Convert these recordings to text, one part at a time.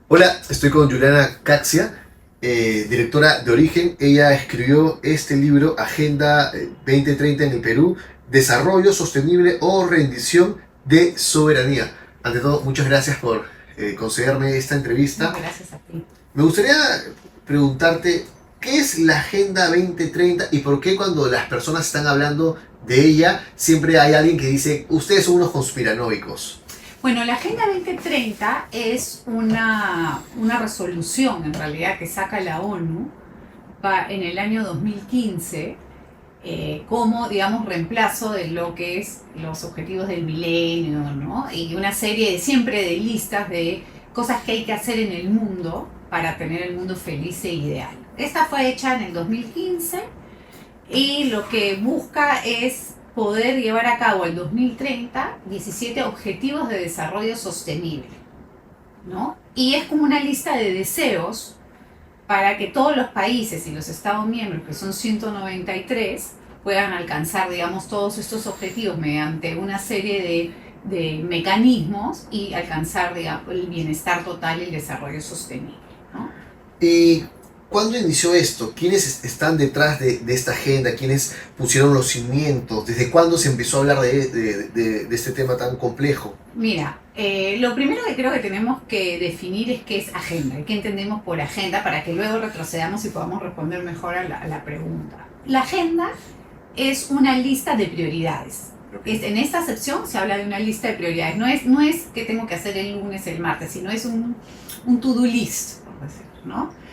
Hola, estoy con Juliana Caxia, directora de Origen. Ella escribió este libro, Agenda 2030 en el Perú, Desarrollo Sostenible o Rendición de Soberanía. Ante todo, muchas gracias por concederme esta No, entrevista. gracias a ti. Me gustaría preguntarte, ¿qué es la Agenda 2030 y por qué cuando las personas están hablando de ella, siempre hay alguien que dice, ustedes son unos conspiranoicos? Bueno, la Agenda 2030 es una resolución en realidad que saca la ONU en el año 2015 como, digamos, reemplazo de lo que es los objetivos del milenio, ¿no? Y una serie de siempre de listas de cosas que hay que hacer en el mundo para tener el mundo feliz e ideal. Esta fue hecha en el 2015 y lo que busca es poder llevar a cabo el 2030 17 objetivos de desarrollo sostenible, ¿no? Y es como una lista de deseos para que todos los países y los Estados miembros, que son 193, puedan alcanzar, digamos, todos estos objetivos mediante una serie de mecanismos y alcanzar, digamos, el bienestar total y el desarrollo sostenible, ¿no? ¿Y cuándo inició esto? ¿Quiénes están detrás de esta agenda? ¿Quiénes pusieron los cimientos? ¿Desde cuándo se empezó a hablar de este tema tan complejo? Mira, lo primero que creo que tenemos que definir es qué es agenda y qué entendemos por agenda para que luego retrocedamos y podamos responder mejor a la pregunta. La agenda es una lista de prioridades. En esta sección se habla de una lista de prioridades. No es que tengo que hacer el lunes, el martes, sino es un to-do list, por decirlo, ¿no?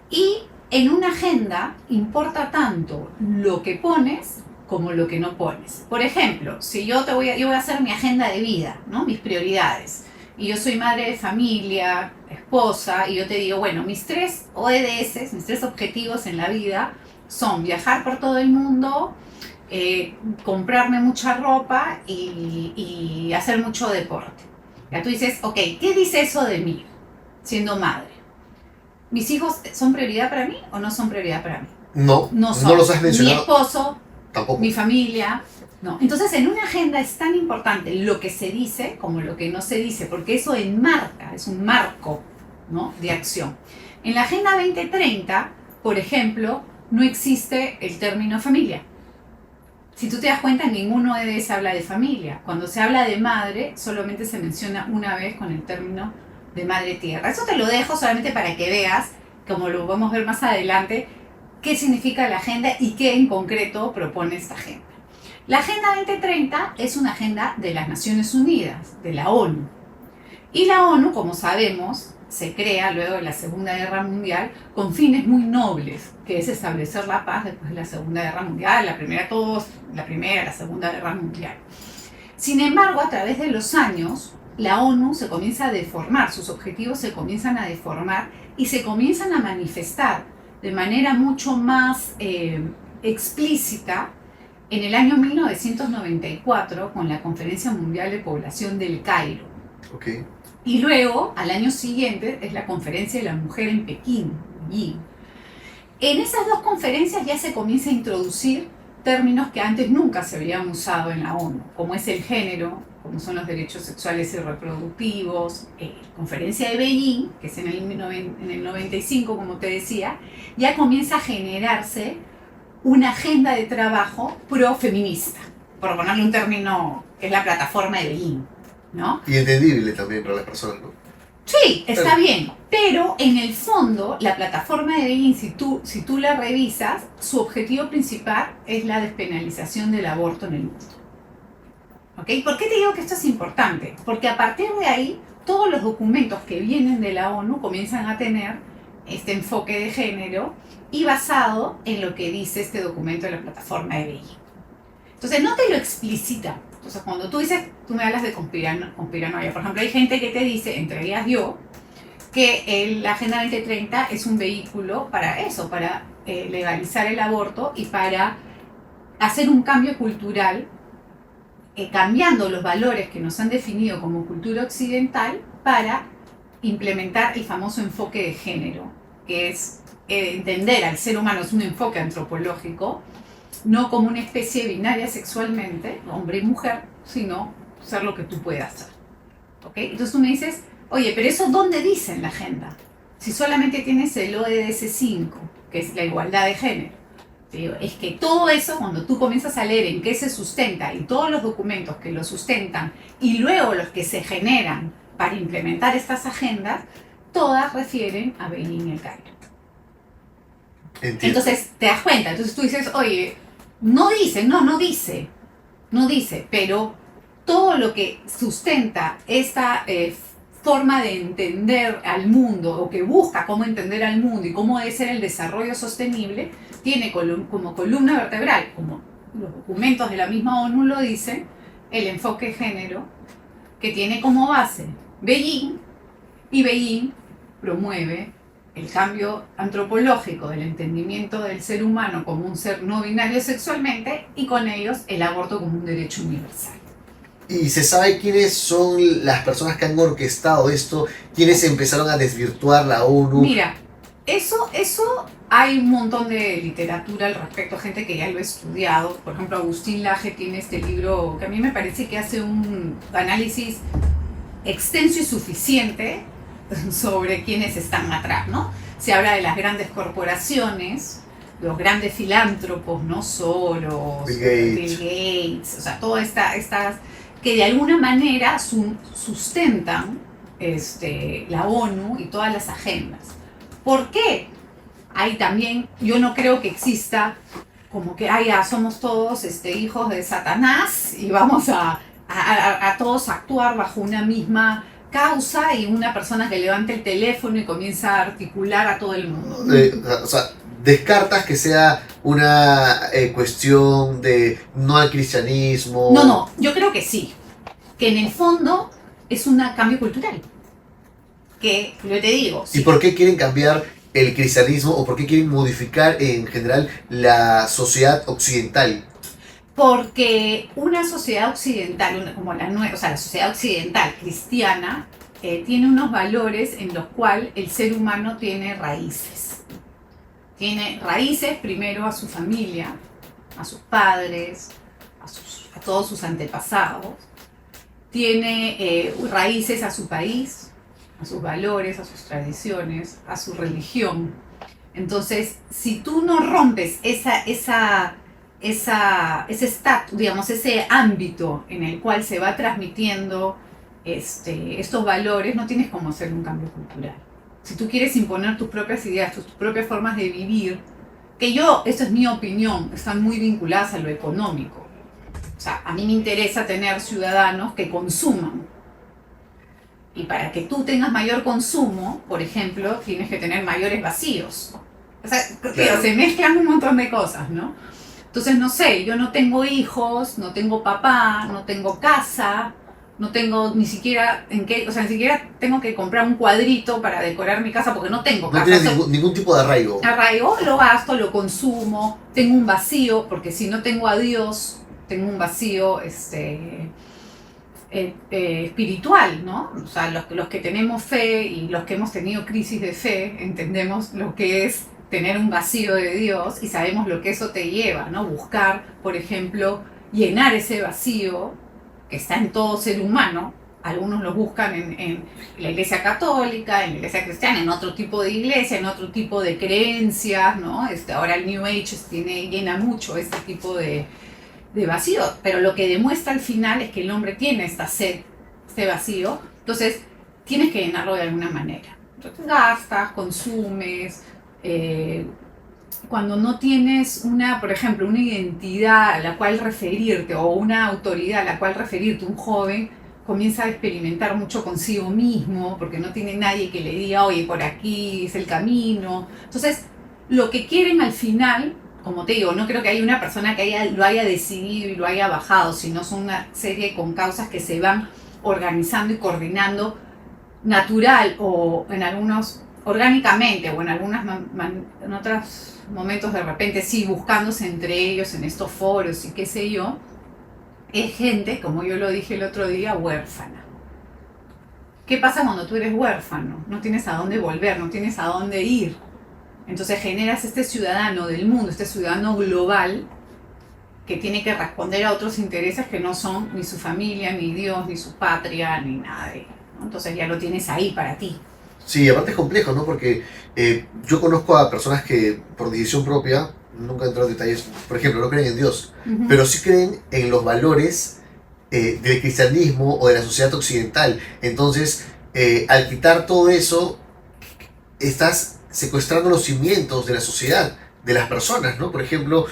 Y en una agenda importa tanto lo que pones como lo que no pones. Por ejemplo, si yo voy a hacer mi agenda de vida, ¿no? Mis prioridades. Y yo soy madre de familia, esposa, y yo te digo, bueno, mis 3 OEDs, mis 3 objetivos en la vida son viajar por todo el mundo, comprarme mucha ropa y hacer mucho deporte. Ya tú dices, ok, ¿qué dice eso de mí siendo madre? ¿Mis hijos son prioridad para mí o no son prioridad para mí? No, No no son. los has Mi mencionado esposo, tampoco. mi familia, no. Entonces, en una agenda es tan importante lo que se dice como lo que no se dice, porque eso enmarca, es un marco, ¿no?, de acción. En la Agenda 2030, por ejemplo, no existe el término familia. Si tú te das cuenta, ninguno de ellos habla de familia. Cuando se habla de madre, solamente se menciona una vez con el término de madre tierra. Eso te lo dejo solamente para que veas, como lo vamos a ver más adelante, qué significa la agenda y qué en concreto propone esta agenda. La Agenda 2030 es una agenda de las Naciones Unidas, de la ONU. Y la ONU, como sabemos, se crea luego de la Segunda Guerra Mundial con fines muy nobles, que es establecer la paz después de la Segunda Guerra Mundial, la Segunda Guerra Mundial. Sin embargo, a través de los años, la ONU se comienza a deformar, sus objetivos se comienzan a deformar y se comienzan a manifestar de manera mucho más explícita en el año 1994 con la Conferencia Mundial de Población del Cairo. Okay. Y luego, al año siguiente, es la Conferencia de la Mujer en Pekín. En esas dos conferencias ya se comienza a introducir términos que antes nunca se habían usado en la ONU, como es el género, como son los derechos sexuales y reproductivos. Conferencia de Beijing, que es en el 95, como te decía, ya comienza a generarse una agenda de trabajo pro-feminista, por ponerle un término que es la plataforma de Beijing, ¿no? Y entendible también para las personas, ¿no? Sí, está bien, pero en el fondo la plataforma de Beijing, si tú la revisas, su objetivo principal es la despenalización del aborto en el mundo. ¿Okay? ¿Por qué te digo que esto es importante? Porque a partir de ahí, todos los documentos que vienen de la ONU comienzan a tener este enfoque de género y basado en lo que dice este documento de la plataforma de Beijing. Entonces no te lo explicita. Entonces cuando tú me hablas de conspiranoia, por ejemplo, hay gente que te dice, entre ellas yo, que la Agenda 2030 es un vehículo para eso, para legalizar el aborto y para hacer un cambio cultural, cambiando los valores que nos han definido como cultura occidental para implementar el famoso enfoque de género, que es entender al ser humano, es un enfoque antropológico, no como una especie binaria sexualmente, hombre y mujer, sino ser lo que tú puedas ser. ¿Okay? Entonces tú me dices, Oye, pero eso ¿dónde dice en la agenda? Si solamente tienes el ODS 5, que es la igualdad de género. Digo, es que todo eso, cuando tú comienzas a leer en qué se sustenta y todos los documentos que lo sustentan y luego los que se generan para implementar estas agendas, todas refieren a Beijing y el Cairo. Entiendo. Entonces te das cuenta, entonces tú dices, oye, no dice, pero todo lo que sustenta esta forma de entender al mundo o que busca cómo entender al mundo y cómo debe ser el desarrollo sostenible, tiene como columna vertebral, como los documentos de la misma ONU lo dicen, el enfoque de género, que tiene como base Beijing, y Beijing promueve el cambio antropológico del entendimiento del ser humano como un ser no binario sexualmente y con ellos el aborto como un derecho universal. ¿Y se sabe quiénes son las personas que han orquestado esto? ¿Quiénes empezaron a desvirtuar la ONU? Mira, eso hay un montón de literatura al respecto, gente que ya lo ha estudiado. Por ejemplo, Agustín Laje tiene este libro que a mí me parece que hace un análisis extenso y suficiente sobre quiénes están atrás, ¿no? Se habla de las grandes corporaciones, los grandes filántropos, ¿no? Soros, Bill Gates, o sea, todas estas que de alguna manera sustentan la ONU y todas las agendas. ¿Por qué? Ahí también yo no creo que exista como que ya somos todos hijos de Satanás y vamos a todos actuar bajo una misma causa y una persona que levante el teléfono y comienza a articular a todo el mundo. O sea, descartas que sea una cuestión de no al cristianismo. No, yo creo que sí, que en el fondo es un cambio cultural, que yo te digo. ¿Y por qué quieren cambiar el cristianismo o por qué quieren modificar en general la sociedad occidental? Porque una sociedad occidental, como la sociedad occidental cristiana, tiene unos valores en los cuales el ser humano tiene raíces. Tiene raíces primero a su familia, a sus padres, a todos sus antepasados. Tiene raíces a su país, a sus valores, a sus tradiciones, a su religión. Entonces, si tú no rompes ese estatus, ese ámbito en el cual se va transmitiendo estos valores, no tienes cómo hacer un cambio cultural. Si tú quieres imponer tus propias ideas, tus propias formas de vivir, esta es mi opinión, están muy vinculadas a lo económico. O sea, a mí me interesa tener ciudadanos que consuman. Y para que tú tengas mayor consumo, por ejemplo, tienes que tener mayores vacíos. O sea, claro, se mezclan un montón de cosas, ¿no? Entonces, no sé, yo no tengo hijos, no tengo papá, no tengo casa, no tengo ni siquiera ni siquiera tengo que comprar un cuadrito para decorar mi casa porque no tengo casa. No tienes ningún tipo de arraigo. Arraigo, lo gasto, lo consumo, tengo un vacío, porque si no tengo a Dios, tengo un vacío espiritual, ¿no? O sea, los que tenemos fe y los que hemos tenido crisis de fe, entendemos lo que es tener un vacío de Dios y sabemos lo que eso te lleva, ¿no? Buscar, por ejemplo, llenar ese vacío que está en todo ser humano. Algunos lo buscan en la iglesia católica, en la iglesia cristiana, en otro tipo de iglesia, en otro tipo de creencias, ¿no? Ahora el New Age llena mucho este tipo de vacío, pero lo que demuestra al final es que el hombre tiene esta sed, este vacío, entonces tienes que llenarlo de alguna manera. Entonces gastas, consumes, cuando no tienes por ejemplo, una identidad a la cual referirte o una autoridad a la cual referirte, un joven comienza a experimentar mucho consigo mismo porque no tiene nadie que le diga, oye, por aquí es el camino. Entonces, lo que quieren al final, como te digo, no creo que haya una persona que lo haya decidido y lo haya bajado, sino son una serie con causas que se van organizando y coordinando natural o en algunos orgánicamente o en otros momentos de repente sí buscándose entre ellos en estos foros y qué sé yo. Es gente, como yo lo dije el otro día, huérfana. ¿Qué pasa cuando tú eres huérfano? No tienes a dónde volver, no tienes a dónde ir. Entonces generas este ciudadano del mundo, este ciudadano global que tiene que responder a otros intereses que no son ni su familia, ni Dios, ni su patria, ni nada de ¿no? Entonces ya lo tienes ahí para ti. Sí, aparte es complejo, ¿no? Porque yo conozco a personas que por decisión propia, nunca entro en detalles, por ejemplo, no creen en Dios, pero sí creen en los valores del cristianismo o de la sociedad occidental. Entonces, al quitar todo eso, estás secuestrando los cimientos de la sociedad, de las personas, ¿no? Por ejemplo,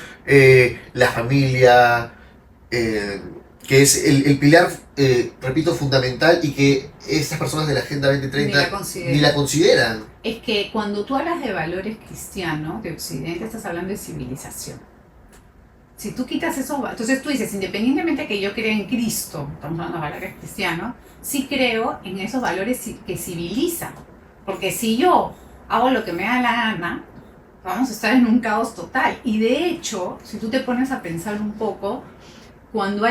la familia, eh, que es el pilar, repito, fundamental y que estas personas de la Agenda Ni la 2030 ni considero. la consideran. Es que cuando tú hablas de valores cristianos, de Occidente, estás hablando de civilización. Si tú quitas esos, entonces tú dices, independientemente de que yo crea en Cristo, estamos hablando de valores cristianos, sí creo en esos valores que civilizan. Porque si yo hago lo que me da la gana, vamos a estar en un caos total. Y de hecho, si tú te pones a pensar un poco, cuando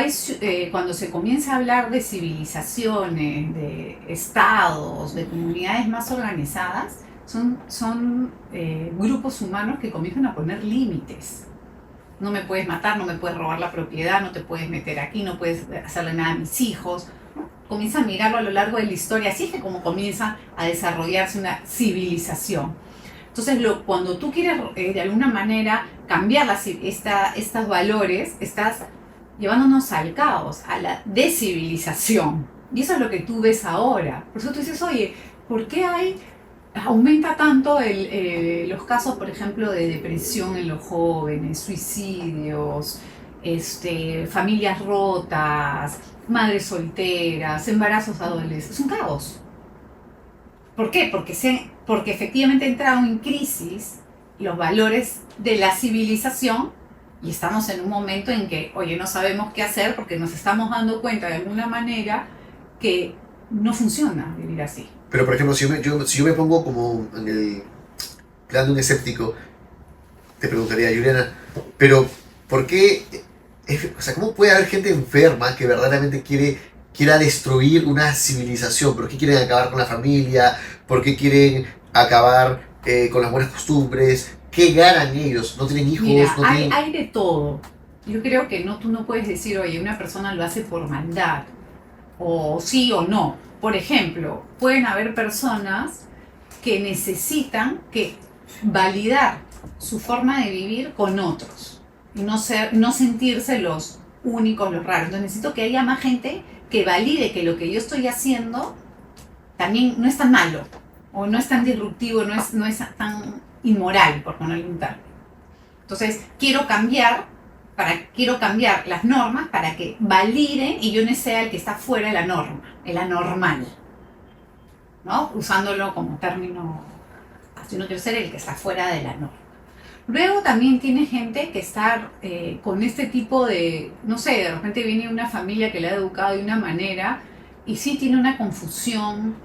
se comienza a hablar de civilizaciones, de estados, de comunidades más organizadas, son grupos humanos que comienzan a poner límites. No me puedes matar, no me puedes robar la propiedad, no te puedes meter aquí, no puedes hacerle nada a mis hijos. Comienza a mirarlo a lo largo de la historia, así es que como comienza a desarrollarse una civilización. Entonces, cuando tú quieres de alguna manera cambiar estos valores, estás llevándonos al caos, a la descivilización. Y eso es lo que tú ves ahora. Por eso tú dices, oye, ¿por qué aumenta tanto los casos, por ejemplo, de depresión en los jóvenes, suicidios, familias rotas, madres solteras, embarazos adolescentes? Es un caos. ¿Por qué? Porque efectivamente entraron en crisis los valores de la civilización y estamos en un momento en que, oye, no sabemos qué hacer porque nos estamos dando cuenta de alguna manera que no funciona vivir así. Pero, por ejemplo, si yo me pongo como en el plan de un escéptico, te preguntaría, Juliana, pero ¿por qué? O sea, ¿cómo puede haber gente enferma que verdaderamente quiera destruir una civilización? ¿Por qué quieren acabar con la familia? ¿Por qué quieren acabar con las buenas costumbres? ¿Qué ganan ellos? ¿No tienen hijos? Mira, ¿No tienen...? hay de todo. Yo creo que tú no puedes decir, oye, una persona lo hace por maldad, o sí o no. Por ejemplo, pueden haber personas que necesitan validar su forma de vivir con otros y no sentirse los únicos, los raros. Entonces necesito que haya más gente que valide que lo que yo estoy haciendo también no es tan malo, o no es tan disruptivo, no es tan inmoral, por ponerle un término. Entonces, quiero cambiar las normas para que validen y yo no sea el que está fuera de la norma, el anormal, ¿no? Usándolo como término, así no quiero ser el que está fuera de la norma. Luego también tiene gente que está con este tipo de, no sé, de repente viene una familia que le ha educado de una manera y sí tiene una confusión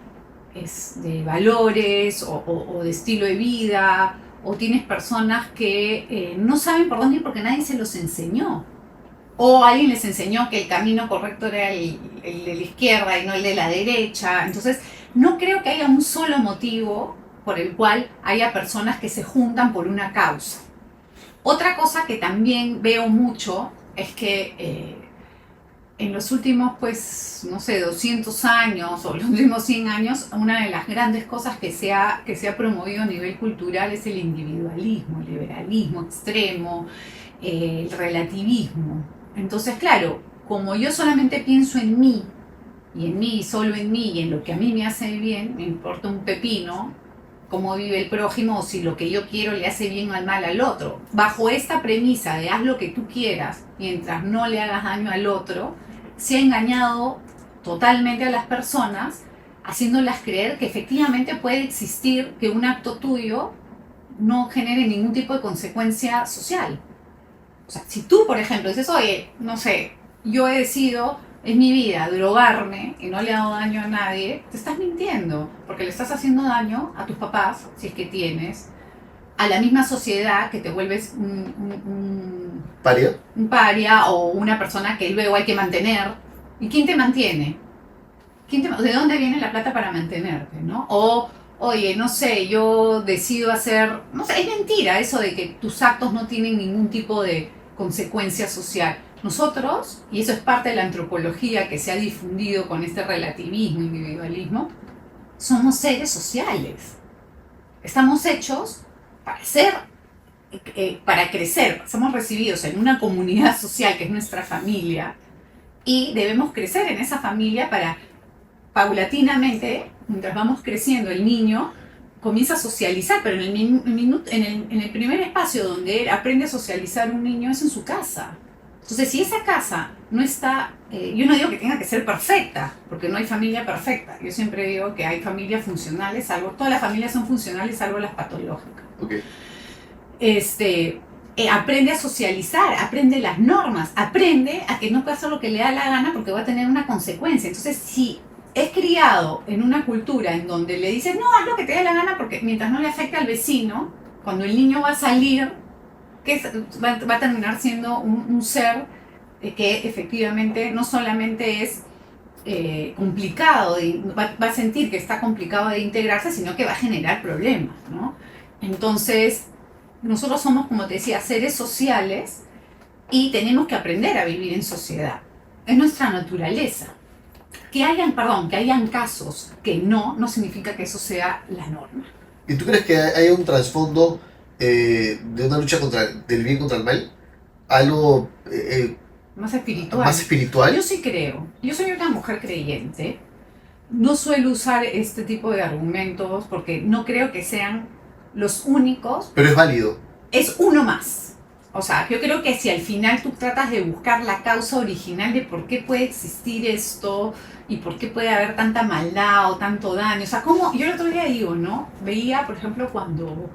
de valores o de estilo de vida, o tienes personas que no saben por dónde ir porque nadie se los enseñó. O alguien les enseñó que el camino correcto era el de la izquierda y no el de la derecha. Entonces, no creo que haya un solo motivo por el cual haya personas que se juntan por una causa. Otra cosa que también veo mucho es que en los últimos, pues, no sé, 200 años o los últimos 100 años, una de las grandes cosas que se ha promovido a nivel cultural es el individualismo, el liberalismo extremo, el relativismo. Entonces, claro, como yo solamente pienso en mí, y solo en mí, y en lo que a mí me hace bien, me importa un pepino cómo vive el prójimo o si lo que yo quiero le hace bien o mal al otro. Bajo esta premisa de haz lo que tú quieras mientras no le hagas daño al otro, se ha engañado totalmente a las personas, haciéndolas creer que efectivamente puede existir que un acto tuyo no genere ningún tipo de consecuencia social. O sea, si tú, por ejemplo, dices, oye, no sé, yo he decidido, es mi vida, drogarme y no le he dado daño a nadie, te estás mintiendo, porque le estás haciendo daño a tus papás, si es que tienes, a la misma sociedad, que te vuelves ¿Paria? un paria o una persona que luego hay que mantener. ¿Y quién te mantiene? ¿De dónde viene la plata para mantenerte, no? O, oye, no sé, yo decido hacer... No sé, es mentira eso de que tus actos no tienen ningún tipo de consecuencia social. nosotros, y eso es parte de la antropología que se ha difundido con este relativismo, individualismo, somos seres sociales. Estamos hechos para ser, para crecer. Somos recibidos en una comunidad social que es nuestra familia y debemos crecer en esa familia para paulatinamente, mientras vamos creciendo, el niño comienza a socializar, pero en el primer espacio donde él aprende a socializar un niño es en su casa. Entonces, si esa casa no está, yo no digo que tenga que ser perfecta, porque no hay familia perfecta. Yo siempre digo que hay familias funcionales, todas las familias son funcionales, salvo las patológicas. Okay. Aprende a socializar, aprende las normas, aprende a que no puede hacer lo que le da la gana porque va a tener una consecuencia. Entonces, si es criado en una cultura en donde le dicen, no, haz lo que te dé la gana porque mientras no le afecte al vecino, cuando el niño va a salir, va a terminar siendo un ser que efectivamente no solamente es complicado, va a sentir que está complicado de integrarse, sino que va a generar problemas, ¿no? Entonces, nosotros somos, como te decía, seres sociales y tenemos que aprender a vivir en sociedad. Es nuestra naturaleza. Que hayan casos que no significa que eso sea la norma. ¿Y tú crees que hay un trasfondo de una lucha del bien contra el mal? ¿Algo más espiritual? ¿Más espiritual? Yo sí creo. Yo soy una mujer creyente. No suelo usar este tipo de argumentos porque no creo que sean los únicos. Pero es válido. Es uno más. O sea, yo creo que si al final tú tratas de buscar la causa original de por qué puede existir esto y por qué puede haber tanta maldad o tanto daño. O sea, como yo el otro día digo, ¿no? Veía, por ejemplo, cuando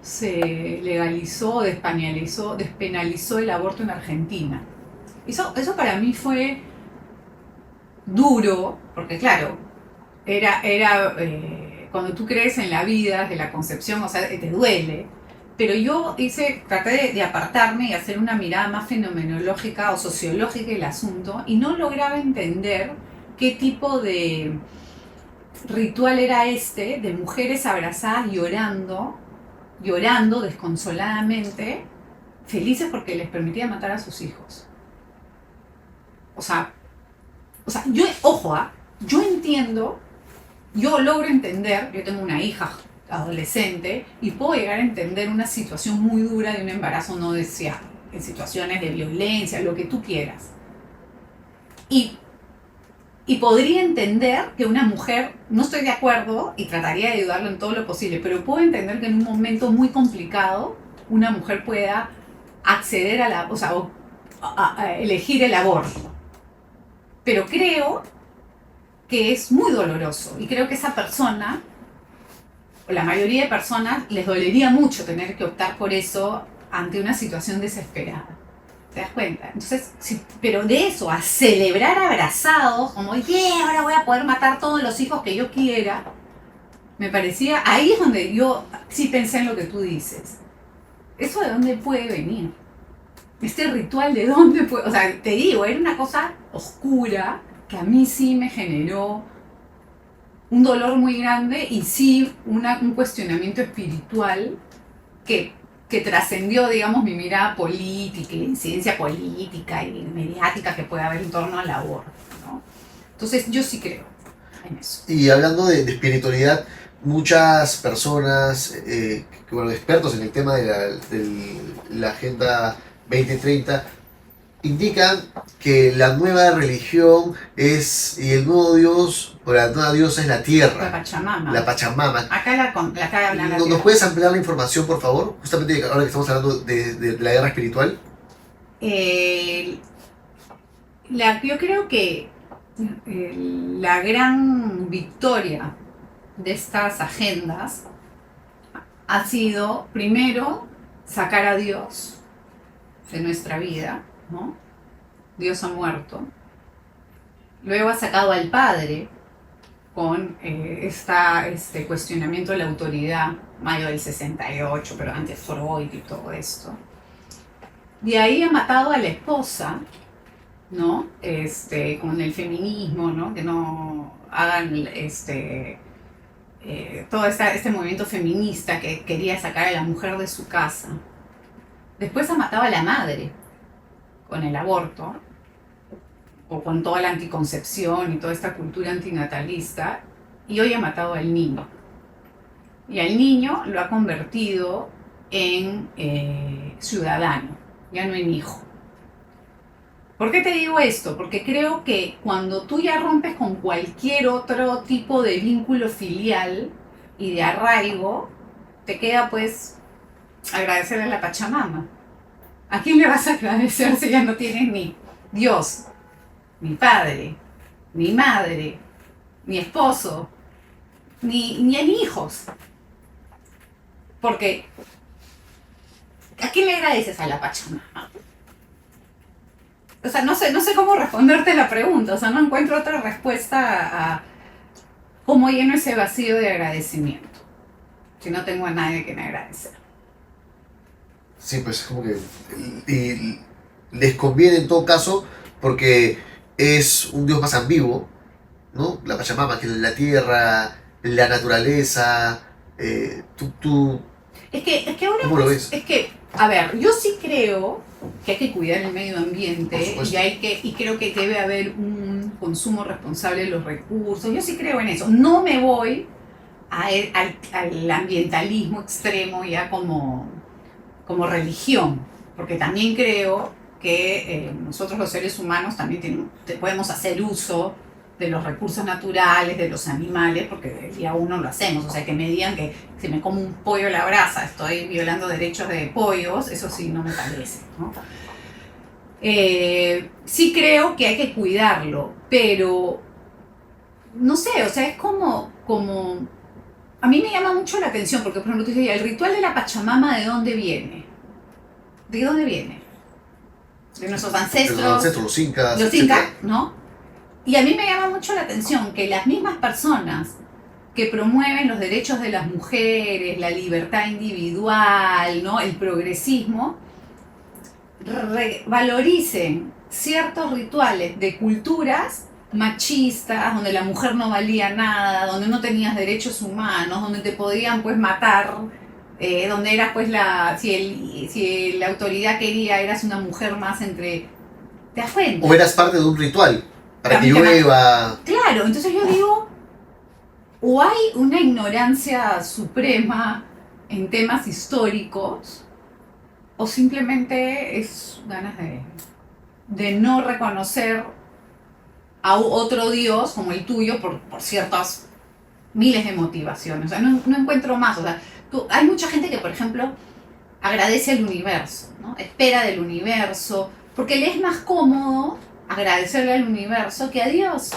se legalizó, despenalizó el aborto en Argentina. Eso para mí fue duro, porque claro, era cuando tú crees en la vida, de la concepción, o sea, te duele. Pero yo traté de apartarme y hacer una mirada más fenomenológica o sociológica del asunto y no lograba entender qué tipo de ritual era de mujeres abrazadas llorando desconsoladamente, felices porque les permitía matar a sus hijos. O sea, yo entiendo, yo logro entender, yo tengo una hija adolescente y puedo llegar a entender una situación muy dura de un embarazo no deseado, en situaciones de violencia, lo que tú quieras. Y podría entender que una mujer, no estoy de acuerdo y trataría de ayudarlo en todo lo posible, pero puedo entender que en un momento muy complicado una mujer pueda acceder a elegir el aborto. Pero creo que es muy doloroso y creo que esa persona, o la mayoría de personas, les dolería mucho tener que optar por eso ante una situación desesperada. ¿Te das cuenta? Entonces, sí, pero de eso a celebrar abrazados, como, ahora voy a poder matar todos los hijos que yo quiera, me parecía, ahí es donde yo sí pensé en lo que tú dices. ¿Eso de dónde puede venir? Este ritual de dónde puede, o sea, te digo, era una cosa oscura que a mí sí me generó un dolor muy grande y sí un cuestionamiento espiritual que trascendió, digamos, mi mirada política y la incidencia política y mediática que puede haber en torno al aborto, ¿no? Entonces yo sí creo en eso. Y hablando de espiritualidad, muchas personas, expertos en el tema de la Agenda 2030, indican que la nueva religión y el nuevo Dios, o la nueva diosa es la tierra. La Pachamama. La Pachamama. Acá hablan ¿Nos puedes ampliar la información, por favor? Justamente ahora que estamos hablando de la guerra espiritual. Yo creo que la gran victoria de estas agendas ha sido, primero, sacar a Dios de nuestra vida, ¿no? Dios ha muerto. Luego ha sacado al Padre con este cuestionamiento de la autoridad, mayo del 68, pero antes Freud y todo esto. De ahí ha matado a la esposa, ¿no? Con el feminismo, ¿no? Que no hagan todo este movimiento feminista que quería sacar a la mujer de su casa. Después ha matado a la madre, con el aborto, o con toda la anticoncepción y toda esta cultura antinatalista, y hoy ha matado al niño. Y al niño lo ha convertido en ciudadano, ya no en hijo. ¿Por qué te digo esto? Porque creo que cuando tú ya rompes con cualquier otro tipo de vínculo filial y de arraigo, te queda pues agradecerle a la Pachamama. ¿A quién le vas a agradecer si ya no tienes ni Dios, ni padre, ni madre, ni esposo, ni hijos? Porque ¿a quién le agradeces? A la Pachamama. O sea, no sé cómo responderte la pregunta, o sea, no encuentro otra respuesta a cómo lleno ese vacío de agradecimiento, si no tengo a nadie que me agradecer. Sí, pues es como que y les conviene en todo caso porque es un dios más ambiguo, ¿no? La Pachamama, que es la tierra, la naturaleza. Tú, Es que ahora ¿cómo lo pues, ves? es que, a ver, yo sí creo que hay que cuidar el medio Por ambiente supuesto. y creo que debe haber un consumo responsable de los recursos. Yo sí creo en eso. No me voy al ambientalismo extremo ya como religión, porque también creo que nosotros los seres humanos también podemos hacer uso de los recursos naturales, de los animales, porque el día uno lo hacemos. O sea, que me digan que si me como un pollo a la brasa estoy violando derechos de pollos, eso sí no me parece, ¿no? Sí creo que hay que cuidarlo, pero no sé, o sea, es como a mí me llama mucho la atención, porque por ejemplo tú dices, el ritual de la Pachamama, ¿de dónde viene? ¿De dónde viene? De nuestros De los ancestros, ancestros, los incas, los incas, etcétera. ¿no? Y a mí me llama mucho la atención que las mismas personas que promueven los derechos de las mujeres, la libertad individual, ¿no? El progresismo, valoricen ciertos rituales de culturas machistas, donde la mujer no valía nada, donde no tenías derechos humanos, donde te podían pues matar, donde eras pues si la autoridad quería, eras una mujer más entre... ¿Te das O cuenta? eras parte de un ritual para que También te llueva. Claro, entonces yo digo, o hay una ignorancia suprema en temas históricos, o simplemente es ganas de no reconocer a otro Dios como el tuyo por ciertas miles de motivaciones. O sea, no encuentro más. O sea, hay mucha gente que, por ejemplo, agradece al universo, ¿no? Espera del universo, porque le es más cómodo agradecerle al universo que a Dios,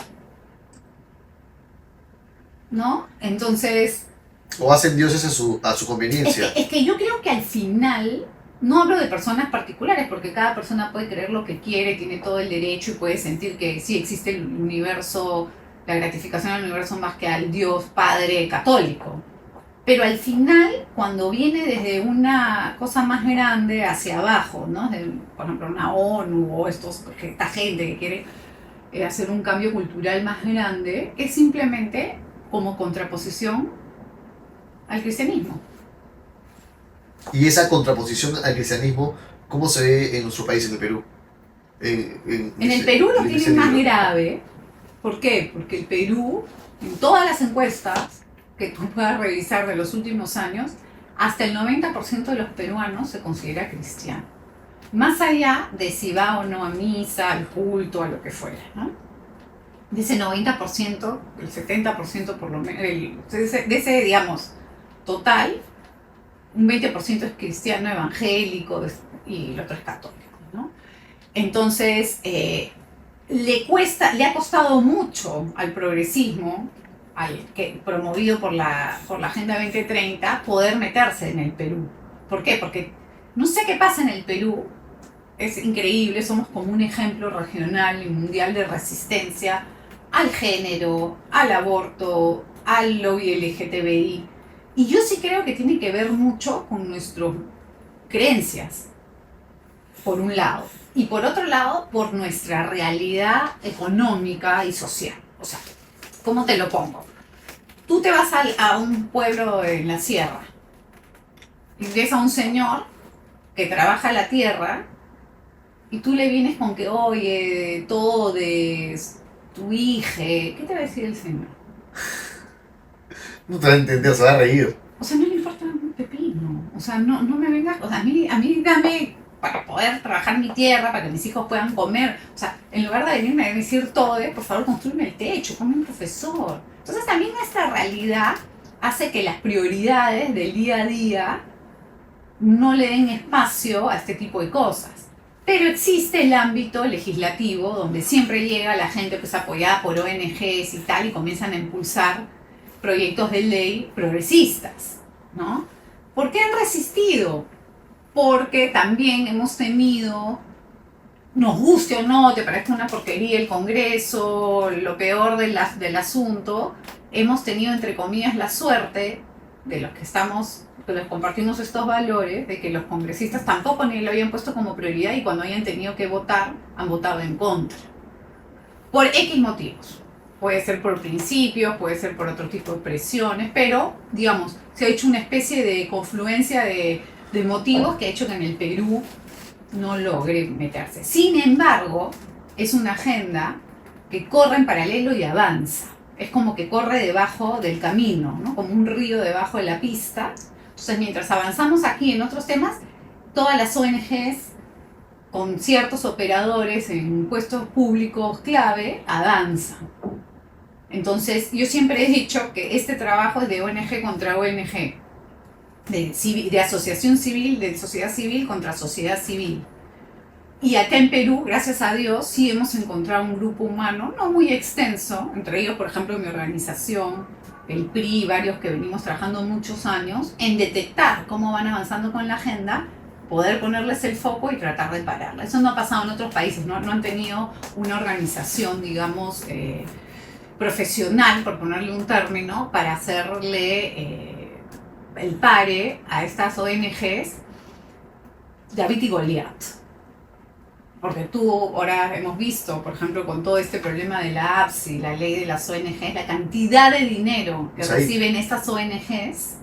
¿no? Entonces, O hacen dioses a su es que, conveniencia. es que yo creo que al final, no hablo de personas particulares, porque cada persona puede creer lo que quiere, tiene todo el derecho y puede sentir que sí existe el universo, la gratificación al universo más que al Dios Padre católico. Pero al final, cuando viene desde una cosa más grande hacia abajo, ¿no? Por ejemplo, una ONU o esta gente que quiere hacer un cambio cultural más grande, es simplemente como contraposición al cristianismo. Y esa contraposición al cristianismo, ¿cómo se ve en nuestro país, en el Perú? En el Perú lo En ese tienen más libro. grave. ¿Por qué? Porque el Perú, en todas las encuestas que tú puedas revisar de los últimos años, hasta el 90% de los peruanos se considera cristiano. Más allá de si va o no a misa, al culto, a lo que fuera, ¿no? De ese 90%, el 70% por lo menos, de ese, digamos, total, un 20% es cristiano evangélico y el otro es católico, ¿no? Entonces, le ha costado mucho al progresismo, promovido por la Agenda 2030, poder meterse en el Perú. ¿Por qué? Porque no sé qué pasa en el Perú, es increíble, somos como un ejemplo regional y mundial de resistencia al género, al aborto, al lobby LGTBI. Y yo sí creo que tiene que ver mucho con nuestras creencias, por un lado. Y por otro lado, por nuestra realidad económica y social. O sea, ¿cómo te lo pongo? Tú te vas a un pueblo en la sierra y ves a un señor que trabaja la tierra y tú le vienes con que, oye, todes, tu hija, ¿qué te va a decir el señor? No te va a entender, se va a reír. O sea, no le importa un pepino. O sea, no me vengas. O sea, a mí dame para poder trabajar mi tierra, para que mis hijos puedan comer. O sea, en lugar de venirme a decir todo, por favor, construyeme el techo, ponme un profesor. Entonces, también esta realidad hace que las prioridades del día a día no le den espacio a este tipo de cosas. Pero existe el ámbito legislativo donde siempre llega la gente pues apoyada por ONGs y tal y comienzan a impulsar proyectos de ley progresistas, ¿no? ¿Por qué han resistido? Porque también hemos tenido, nos guste o no, te parezca una porquería el Congreso, lo peor del asunto, hemos tenido entre comillas la suerte de los que estamos, que les compartimos estos valores, de que los congresistas tampoco ni lo habían puesto como prioridad y cuando hayan tenido que votar, han votado en contra. Por X motivos. Puede ser por principios, puede ser por otro tipo de presiones, pero, digamos, se ha hecho una especie de confluencia de motivos que ha hecho que en el Perú no logre meterse. Sin embargo, es una agenda que corre en paralelo y avanza. Es como que corre debajo del camino, ¿no? Como un río debajo de la pista. Entonces, mientras avanzamos aquí en otros temas, todas las ONGs con ciertos operadores en puestos públicos clave avanzan. Entonces, yo siempre he dicho que este trabajo es de ONG contra ONG, de asociación civil, de sociedad civil contra sociedad civil. Y acá en Perú, gracias a Dios, sí hemos encontrado un grupo humano, no muy extenso, entre ellos, por ejemplo, mi organización, el PRI, varios que venimos trabajando muchos años, en detectar cómo van avanzando con la agenda, poder ponerles el foco y tratar de pararla. Eso no ha pasado en otros países, no han tenido una organización, digamos, profesional, por ponerle un término, para hacerle el pare a estas ONGs, David y Goliat. Porque ahora hemos visto, por ejemplo, con todo este problema de la APSI, la ley de las ONGs, la cantidad de dinero que reciben estas ONGs.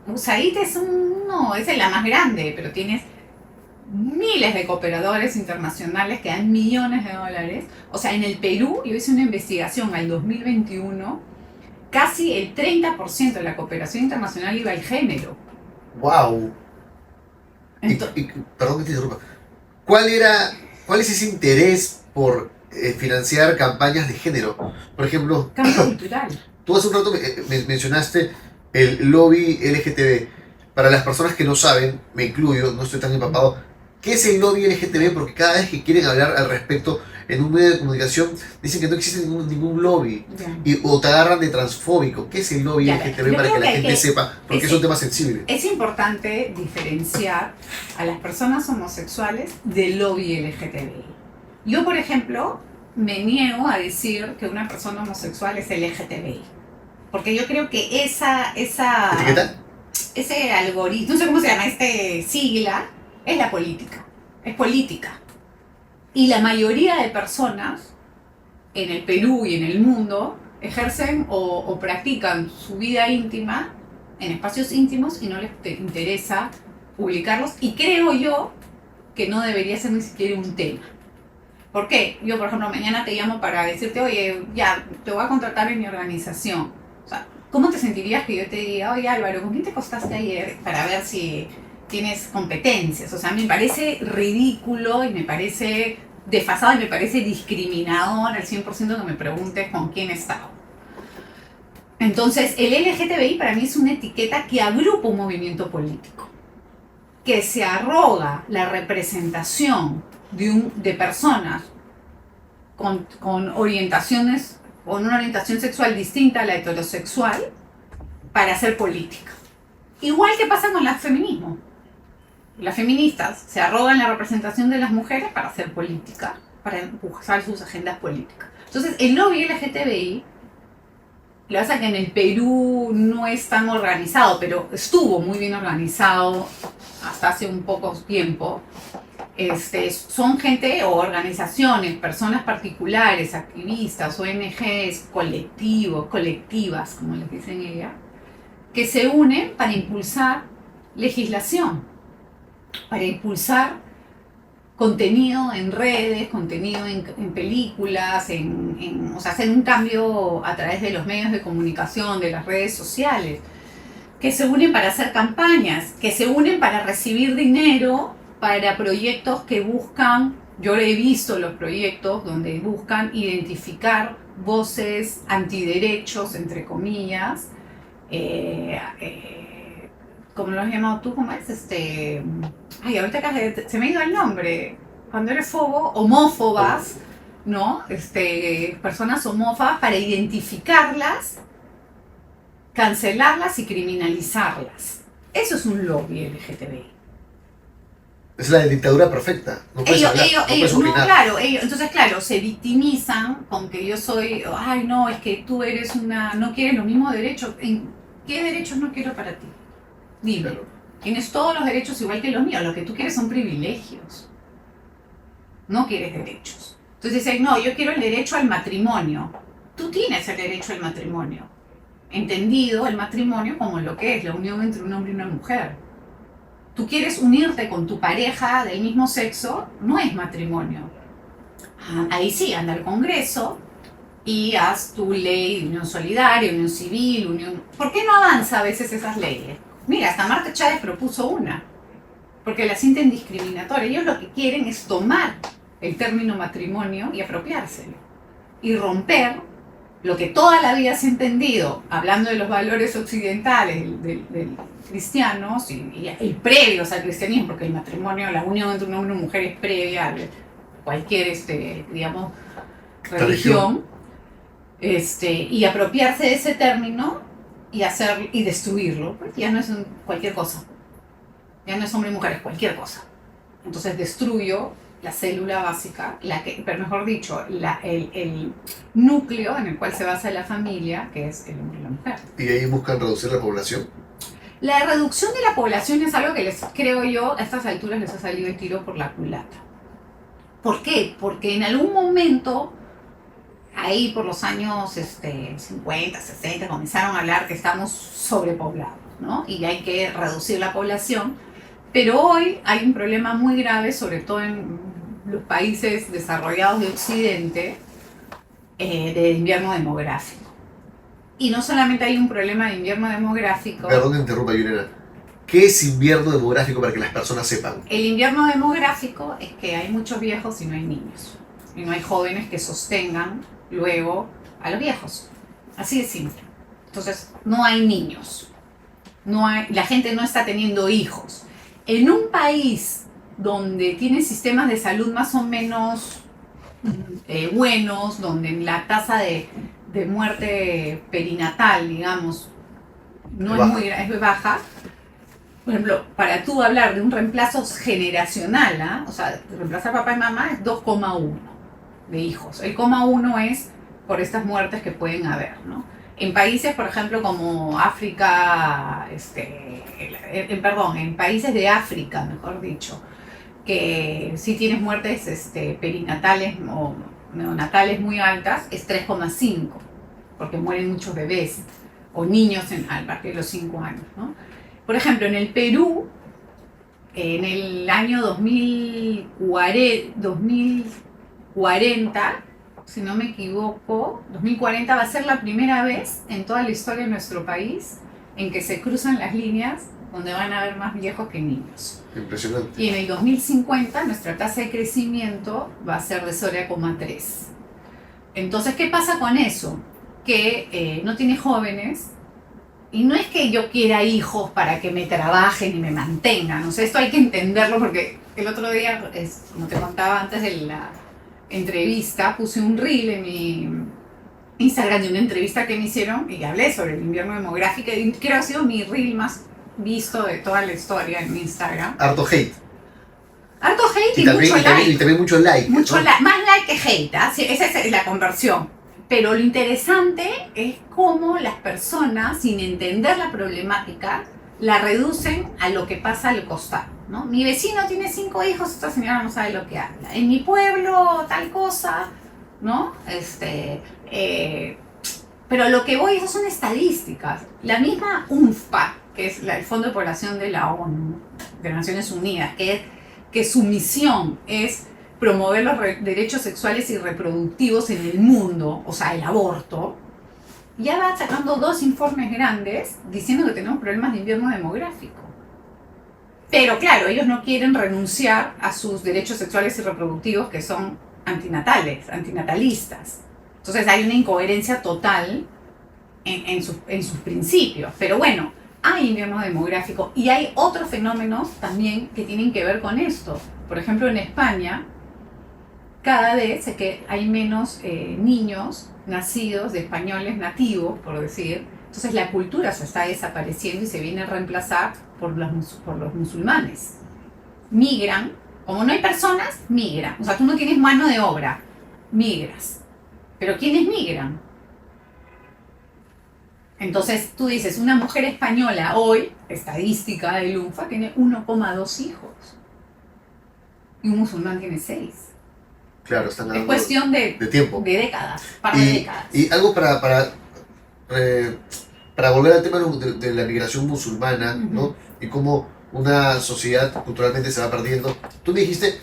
USAID es la más grande, pero tienes miles de cooperadores internacionales que dan millones de dólares. O sea, en el Perú, yo hice una investigación al 2021, casi el 30% de la cooperación internacional iba al género. ¡Wow! Perdón que te interrumpa. ¿Cuál es ese interés por financiar campañas de género? Por ejemplo, cambio cultural. Tú hace un rato mencionaste el lobby LGTB. Para las personas que no saben, me incluyo, no estoy tan empapado, ¿qué es el lobby LGTB? Porque cada vez que quieren hablar al respecto en un medio de comunicación, dicen que no existe ningún lobby. O te agarran de transfóbico. ¿Qué es el lobby LGTB para que la gente sepa? Porque es un tema sensible. Es importante diferenciar a las personas homosexuales del lobby LGTBI. Yo, por ejemplo, me niego a decir que una persona homosexual es LGTBI. Porque yo creo que ¿Etiqueta? Ese algoritmo, no sé cómo se llama, sigla, es la política. Es política. Y la mayoría de personas en el Perú y en el mundo ejercen o practican su vida íntima en espacios íntimos y no les interesa publicarlos. Y creo yo que no debería ser ni siquiera un tema. ¿Por qué? Yo, por ejemplo, mañana te llamo para decirte, oye, ya, te voy a contratar en mi organización. O sea, ¿cómo te sentirías que yo te diga, oye, Álvaro, ¿con quién te acostaste ayer? Para ver si tienes competencias. O sea, me parece ridículo y me parece desfasado y me parece discriminador al 100% que me preguntes con quién he estado. Entonces, el LGTBI para mí es una etiqueta que agrupa un movimiento político, que se arroga la representación de personas con orientaciones, con una orientación sexual distinta a la heterosexual para hacer política. Igual que pasa con el feminismo. Las feministas se arrogan la representación de las mujeres para hacer política, para impulsar sus agendas políticas. Entonces, el lobby LGTBI, lo que pasa es que en el Perú no es tan organizado, pero estuvo muy bien organizado hasta hace un poco tiempo. Son gente o organizaciones, personas particulares, activistas, ONGs, colectivas, como les dicen ellas, que se unen para impulsar legislación, para impulsar contenido en redes, contenido en películas, o sea, hacer un cambio a través de los medios de comunicación, de las redes sociales, que se unen para hacer campañas, que se unen para recibir dinero para proyectos que buscan, yo he visto los proyectos donde buscan identificar voces antiderechos, entre comillas, ¿cómo lo has llamado tú? ¿Cómo es? Ay, ahorita se me ha ido el nombre. Cuando eres homófobas, ¿no? Personas homófobas para identificarlas, cancelarlas y criminalizarlas. Eso es un lobby LGTBI. Es la dictadura perfecta. No puedes hablar, no puedes opinar. Claro, entonces, claro, se victimizan con que yo soy, ay, no, es que tú eres no quieres los mismos derechos. ¿Qué derechos no quiero para ti? Dime. Claro. Tienes todos los derechos igual que los míos. Lo que tú quieres son privilegios. No quieres derechos. Entonces dicen, no, yo quiero el derecho al matrimonio. Tú tienes el derecho al matrimonio. Entendido el matrimonio como lo que es la unión entre un hombre y una mujer. Tú quieres unirte con tu pareja del mismo sexo, no es matrimonio. Ahí sí, anda al Congreso y haz tu ley de unión solidaria, unión civil, unión... ¿Por qué no avanza a veces esas leyes? Mira, hasta Marta Chávez propuso una, porque la sienten discriminatoria. Ellos lo que quieren es tomar el término matrimonio y apropiárselo. Y romper lo que toda la vida se ha entendido, hablando de los valores occidentales, del cristianos y previos al cristianismo, porque el matrimonio, la unión entre un hombre y una mujer es previa a cualquier, digamos, religión. Y apropiarse de ese término y destruirlo, pues ya no es cualquier cosa, ya no es hombre y mujer, es cualquier cosa. Entonces destruyo la célula básica, pero mejor dicho, el núcleo en el cual se basa la familia, que es el hombre y la mujer. ¿Y ahí buscan reducir la población? La reducción de la población es algo que creo yo, a estas alturas les ha salido el tiro por la culata. ¿Por qué? Porque en algún momento, ahí por los años 50, 60, comenzaron a hablar que estamos sobrepoblados, ¿no? Y hay que reducir la población. Pero hoy hay un problema muy grave, sobre todo en los países desarrollados de Occidente, de invierno demográfico. Y no solamente hay un problema de invierno demográfico... Perdón que interrumpa, Juliana. ¿Qué es invierno demográfico para que las personas sepan? El invierno demográfico es que hay muchos viejos y no hay niños. Y no hay jóvenes que sostengan luego a los viejos. Así de simple. Entonces, no hay niños. La gente no está teniendo hijos. En un país donde tiene sistemas de salud más o menos buenos, donde la tasa de muerte perinatal, digamos, es baja, por ejemplo, para tú hablar de un reemplazo generacional, o sea, reemplazar papá y mamá es 2,1 de hijos. El 0,1 es por estas muertes que pueden haber, ¿no? En países, por ejemplo, como África, en países de África, mejor dicho, que sí tienes muertes perinatales o neonatales muy altas, es 3,5, porque mueren muchos bebés o niños a partir de los 5 años, ¿no? Por ejemplo, en el Perú, en el año 2040, si no me equivoco, 2040 va a ser la primera vez en toda la historia de nuestro país en que se cruzan las líneas donde van a haber más viejos que niños. Impresionante. Y en el 2050 nuestra tasa de crecimiento va a ser de 0,3. Entonces, ¿qué pasa con eso? Que no tiene jóvenes, y no es que yo quiera hijos para que me trabajen y me mantengan, o sea, esto hay que entenderlo porque el otro día, como te contaba antes de la entrevista, puse un reel en mi Instagram de una entrevista que me hicieron y hablé sobre el invierno demográfico y creo que ha sido mi reel más visto de toda la historia en mi Instagram. Harto hate. Harto hate y mucho like. Y también mucho like. Mucho ¿no? Más like que hate, ¿eh? Sí, esa es la conversión. Pero lo interesante es cómo las personas, sin entender la problemática, la reducen a lo que pasa al costado, ¿no? Mi vecino tiene 5 hijos, esta señora no sabe lo que habla. En mi pueblo, tal cosa, ¿no? Pero lo que voy, esas son estadísticas. La misma UNFPA, que es el Fondo de Población de la ONU, de Naciones Unidas, que que su misión es promover los derechos sexuales y reproductivos en el mundo, o sea, el aborto, ya va sacando 2 informes grandes diciendo que tenemos problemas de invierno demográfico. Pero claro, ellos no quieren renunciar a sus derechos sexuales y reproductivos que son antinatalistas. Entonces hay una incoherencia total en sus principios. Pero bueno, hay invierno demográfico y hay otros fenómenos también que tienen que ver con esto. Por ejemplo, en España, cada vez que hay menos niños nacidos de españoles nativos, por decir. Entonces la cultura se está desapareciendo y se viene a reemplazar por los musulmanes. Migran, como no hay personas, migran. O sea, tú no tienes mano de obra, migras. Pero ¿quiénes migran? Entonces tú dices, una mujer española hoy, estadística del UNFA, tiene 1,2 hijos. Y un musulmán tiene 6. Claro, están es cuestión de tiempo. De décadas, par de décadas. Y algo para volver al tema de la migración musulmana, ¿no? Y cómo una sociedad culturalmente se va perdiendo. Tú me dijiste,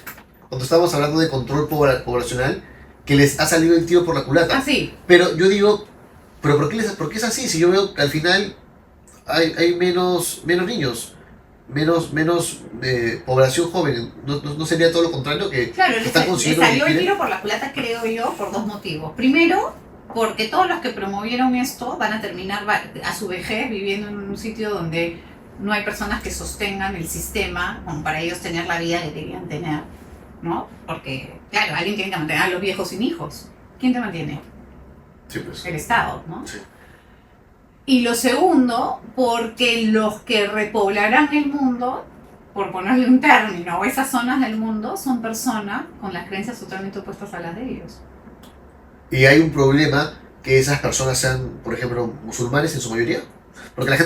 cuando estábamos hablando de control poblacional, que les ha salido el tiro por la culata. Ah, sí. Pero yo digo, ¿pero por qué es así? Si yo veo que al final hay menos niños, menos población joven, ¿no sería todo lo contrario? Que claro, están consiguiendo. Le salió el tiro por la culata, creo yo, por 2 motivos. Primero, porque todos los que promovieron esto van a terminar a su vejez viviendo en un sitio donde no hay personas que sostengan el sistema como para ellos tener la vida que querían tener, ¿no? Porque, claro, alguien tiene que mantener a los viejos sin hijos. ¿Quién te mantiene? Sí, pues. El Estado, ¿no? Sí. Y lo segundo, porque los que repoblarán el mundo, por ponerle un término, o esas zonas del mundo, son personas con las creencias totalmente opuestas a las de ellos. Y hay un problema que esas personas sean, por ejemplo, musulmanes en su mayoría. Porque la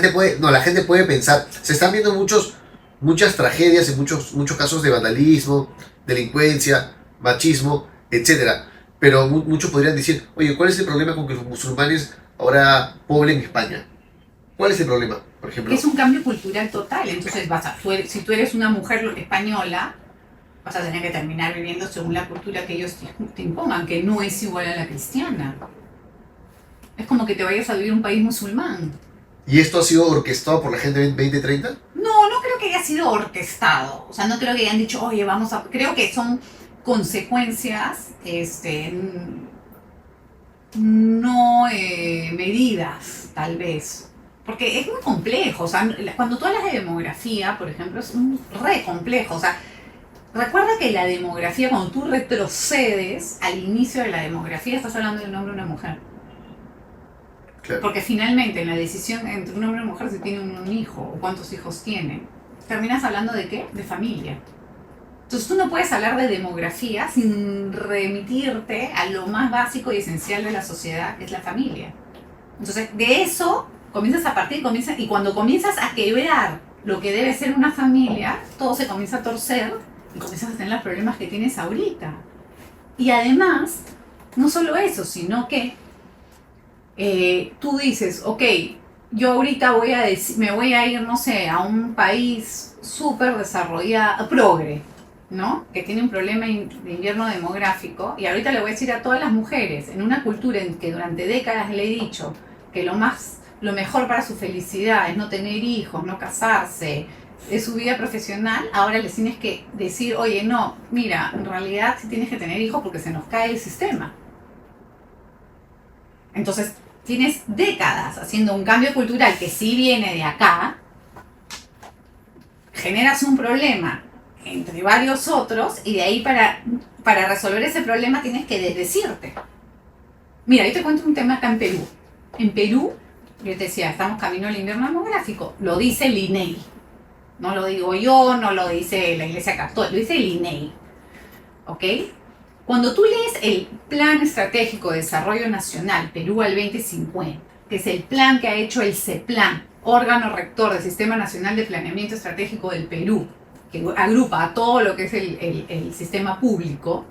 gente puede pensar, se están viendo muchas tragedias y muchos casos de vandalismo, delincuencia, machismo, etcétera. Pero muchos podrían decir, oye, ¿cuál es el problema con que los musulmanes ahora poblen España? ¿Cuál es el problema, por ejemplo? Es un cambio cultural total. Entonces, si tú eres una mujer española, vas a tener que terminar viviendo según la cultura que ellos te impongan, que no es igual a la cristiana. Es como que te vayas a vivir a un país musulmán. ¿Y esto ha sido orquestado por la Agenda 2030? No creo que haya sido orquestado. O sea, no creo que hayan dicho, oye, vamos a... Creo que son consecuencias no medidas, tal vez. Porque es muy complejo. O sea, cuando tú hablas de demografía, por ejemplo, es re complejo. O sea, recuerda que la demografía, cuando tú retrocedes al inicio de la demografía, estás hablando de un hombre y una mujer. Claro. Porque finalmente en la decisión entre un hombre y una mujer si tiene un hijo o cuántos hijos tienen, terminas hablando de ¿qué? De familia. Entonces tú no puedes hablar de demografía sin remitirte a lo más básico y esencial de la sociedad, que es la familia. Entonces de eso comienzas a partir, y cuando comienzas a quebrar lo que debe ser una familia, todo se comienza a torcer y comienzas a tener los problemas que tienes ahorita. Y además, no solo eso, sino que tú dices, ok, yo ahorita me voy a ir, no sé, a un país súper desarrollado, progre, ¿no? Que tiene un problema de invierno demográfico, y ahorita le voy a decir a todas las mujeres, en una cultura en que durante décadas le he dicho que lo mejor para su felicidad es no tener hijos, no casarse, es su vida profesional, ahora les tienes que decir, oye, no, mira, en realidad sí tienes que tener hijos porque se nos cae el sistema. Entonces, tienes décadas haciendo un cambio cultural que sí viene de acá, generas un problema entre varios otros y de ahí para resolver ese problema tienes que desdecirte. Mira, yo te cuento un tema acá en Perú. En Perú, yo te decía, estamos camino al invierno demográfico, lo dice el INEGI. No lo digo yo, no lo dice la Iglesia Católica, lo dice el INEGI. ¿Ok? Cuando tú lees el Plan Estratégico de Desarrollo Nacional Perú al 2050, que es el plan que ha hecho el CEPLAN, órgano rector del Sistema Nacional de Planeamiento Estratégico del Perú, que agrupa a todo lo que es el sistema público,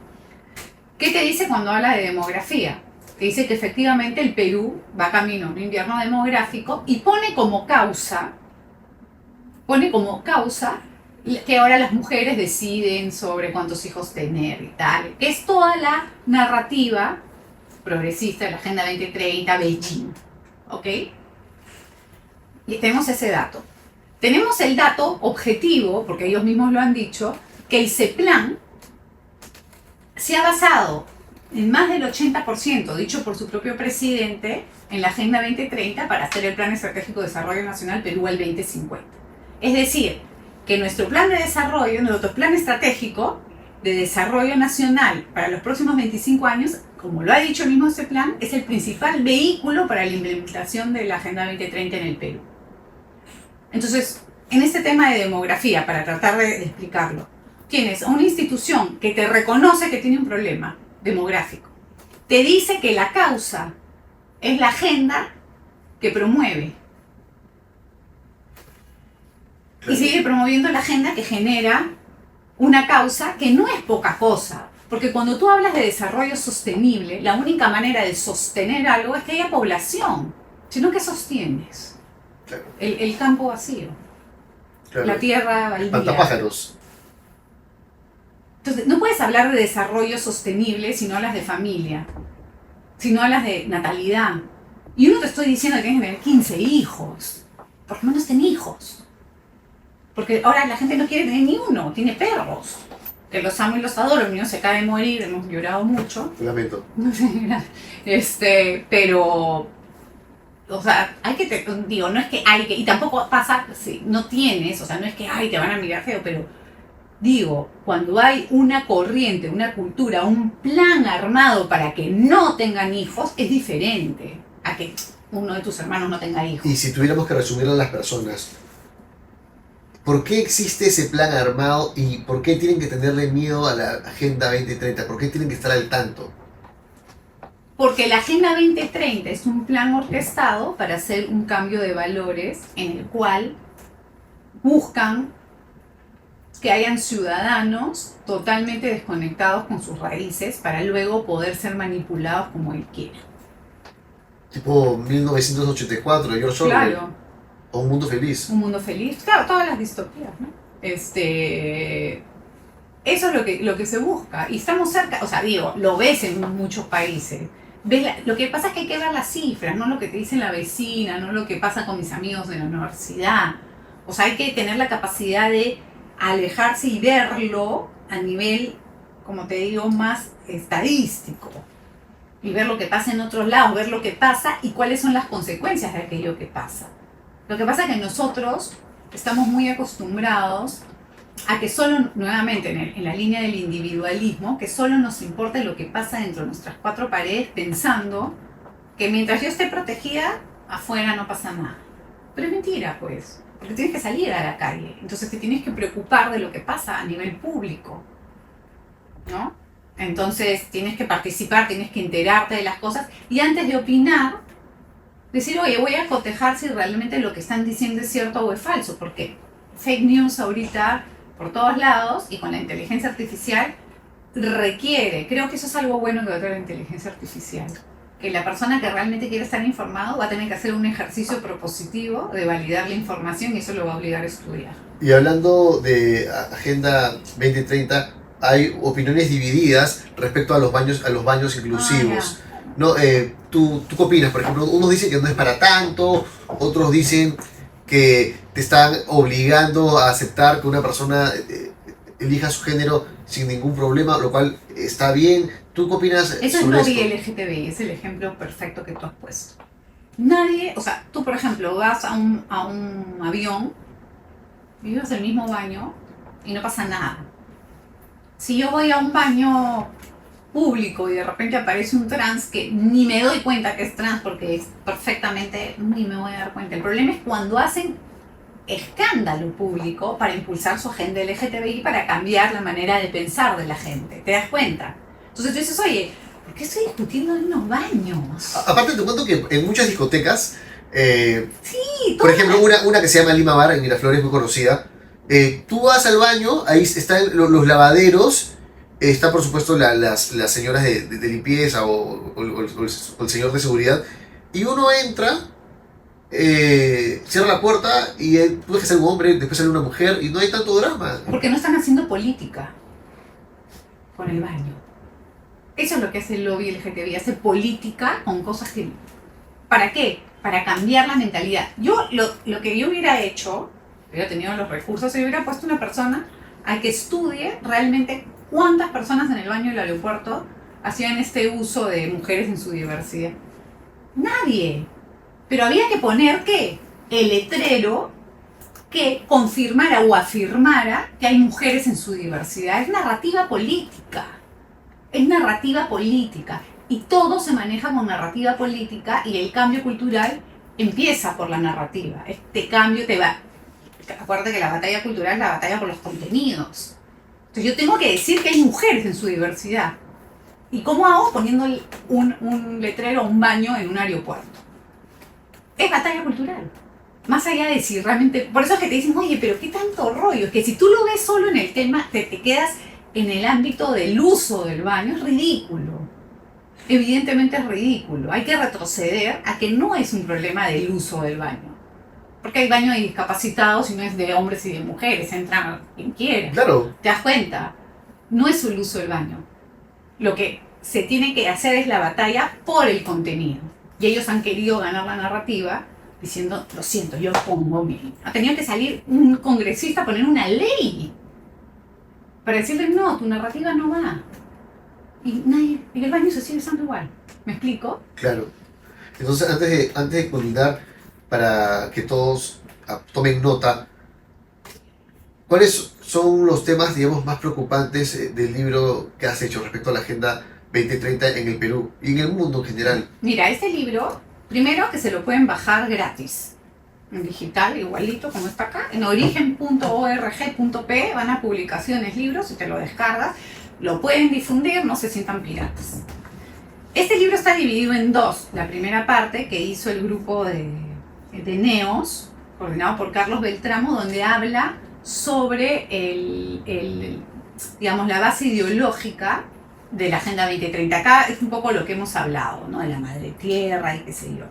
¿qué te dice cuando habla de demografía? Te dice que efectivamente el Perú va camino a un invierno demográfico y pone como causa que ahora las mujeres deciden sobre cuántos hijos tener y tal. Es toda la narrativa progresista de la Agenda 2030, Beijing. ¿Ok? Y tenemos ese dato. Tenemos el dato objetivo, porque ellos mismos lo han dicho, que el CEPLAN se ha basado en más del 80%, dicho por su propio presidente, en la Agenda 2030 para hacer el Plan Estratégico de Desarrollo Nacional Perú al 2050. Es decir, que nuestro plan de desarrollo, nuestro plan estratégico de desarrollo nacional para los próximos 25 años, como lo ha dicho el mismo ese plan, es el principal vehículo para la implementación de la Agenda 2030 en el Perú. Entonces, en este tema de demografía, para tratar de explicarlo, tienes una institución que te reconoce que tiene un problema demográfico, te dice que la causa es la agenda que promueve, y sigue promoviendo la agenda que genera una causa que no es poca cosa, porque cuando tú hablas de desarrollo sostenible, la única manera de sostener algo es que haya población, sino que sostienes Claro. el campo vacío, Claro. la tierra baldía. Espantapájaros. Entonces, no puedes hablar de desarrollo sostenible si no hablas de familia, si no hablas de natalidad. Y yo no te estoy diciendo que tienes que tener 15 hijos, por lo menos ten hijos. Porque ahora la gente no quiere tener ni uno, tiene perros, que los amo y los adoro, el mío se acaba de morir, hemos llorado mucho. Lo lamento. Pero, o sea, hay que, digo, no es que hay que, y tampoco pasa, si no tienes, o sea, no es que, ay, te van a mirar feo, pero digo, cuando hay una corriente, una cultura, un plan armado para que no tengan hijos, es diferente a que uno de tus hermanos no tenga hijos. Y si tuviéramos que resumirlo a las personas, ¿por qué existe ese plan armado y por qué tienen que tenerle miedo a la Agenda 2030? ¿Por qué tienen que estar al tanto? Porque la Agenda 2030 es un plan orquestado para hacer un cambio de valores en el cual buscan que hayan ciudadanos totalmente desconectados con sus raíces para luego poder ser manipulados como él quiera. Tipo 1984 de George Orwell. Claro, O Un Mundo Feliz. un mundo feliz, claro, todas las distopías, ¿no? Eso es lo que se busca y estamos cerca, o sea, digo, lo ves en muchos países. Lo que pasa es que hay que ver las cifras, no lo que te dice la vecina, no lo que pasa con mis amigos de la universidad. O sea, hay que tener la capacidad de alejarse y verlo a nivel, como te digo, más estadístico. Y ver lo que pasa en otros lados, ver lo que pasa y cuáles son las consecuencias de aquello que pasa. Lo que pasa es que nosotros estamos muy acostumbrados a que solo, nuevamente en la línea del individualismo, que solo nos importa lo que pasa dentro de nuestras cuatro paredes, pensando que mientras yo esté protegida, afuera no pasa nada. Pero es mentira, pues, porque tienes que salir a la calle, entonces te tienes que preocupar de lo que pasa a nivel público, ¿no? Entonces tienes que participar, tienes que enterarte de las cosas, y antes de opinar, decir, oye, voy a cotejar si realmente lo que están diciendo es cierto o es falso, porque fake news ahorita por todos lados y con la inteligencia artificial requiere, creo que eso es algo bueno que va a traer la inteligencia artificial, que la persona que realmente quiere estar informado va a tener que hacer un ejercicio propositivo de validar la información y eso lo va a obligar a estudiar. Y hablando de Agenda 2030, hay opiniones divididas respecto a los baños inclusivos. ¿No? ¿Tú qué opinas? Por ejemplo, unos dicen que no es para tanto, otros dicen que te están obligando a aceptar que una persona elija su género sin ningún problema, lo cual está bien. ¿Tú qué opinas Eso es sobre lobby esto? LGTBI, es el ejemplo perfecto que tú has puesto. Nadie, o sea, tú por ejemplo vas a un avión, vives el mismo baño y no pasa nada. Si yo voy a un baño público y de repente aparece un trans que ni me doy cuenta que es trans porque es perfectamente, ni me voy a dar cuenta. El problema es cuando hacen escándalo público para impulsar su agenda LGTBI, para cambiar la manera de pensar de la gente. ¿Te das cuenta? Entonces tú dices, oye, ¿por qué estoy discutiendo en unos baños? Aparte te cuento que en muchas discotecas, Sí, por ejemplo, una que se llama Lima Bar en Miraflores, muy conocida, tú vas al baño, ahí están los lavaderos, está por supuesto las señoras de limpieza o el señor de seguridad, y uno entra cierra la puerta y tú dejas ser un hombre, después sale una mujer y no hay tanto drama. Porque no están haciendo política con el baño. Eso es lo que hace el lobby LGTBI, hace política con cosas que... ¿Para qué? Para cambiar la mentalidad. Yo, lo que yo hubiera hecho, hubiera tenido los recursos, y hubiera puesto una persona a que estudie realmente cuántas personas en el baño del aeropuerto hacían este uso de mujeres en su diversidad. Nadie. Pero había que poner, ¿qué? El letrero que confirmara o afirmara que hay mujeres en su diversidad. Es narrativa política. Es narrativa política. Y todo se maneja con narrativa política y el cambio cultural empieza por la narrativa. Este cambio te va... Acuérdate que la batalla cultural es la batalla por los contenidos. Entonces yo tengo que decir que hay mujeres en su diversidad. ¿Y cómo hago? Poniendo un letrero, un baño en un aeropuerto. Es batalla cultural. Más allá de si realmente... Por eso es que te dicen, oye, pero qué tanto rollo. Es que si tú lo ves solo en el tema, te quedas en el ámbito del uso del baño, es ridículo. Evidentemente es ridículo. Hay que retroceder a que no es un problema del uso del baño. Porque hay baños de discapacitados y no es de hombres y de mujeres. Entra quien quiere. Claro. ¿Te das cuenta? No es el uso del baño. Lo que se tiene que hacer es la batalla por el contenido. Y ellos han querido ganar la narrativa diciendo, lo siento, yo pongo mi... Ha tenido que salir un congresista a poner una ley para decirle, no, tu narrativa no va. Y el baño se sigue usando igual. ¿Me explico? Claro. Entonces, antes de culminar, para que todos tomen nota, ¿cuáles son los temas, digamos, más preocupantes del libro que has hecho respecto a la Agenda 2030 en el Perú y en el mundo en general? Mira, este libro, primero que se lo pueden bajar gratis, en digital, igualito como está acá, en origen.org.p, van a publicaciones, libros, y te lo descargas, lo pueden difundir, no se sientan piratas. Este libro está dividido en dos. La primera parte que hizo el grupo de NEOS, coordinado por Carlos Beltramo, donde habla sobre digamos, la base ideológica de la Agenda 2030. Acá es un poco lo que hemos hablado, ¿no? De la madre tierra y qué sé yo.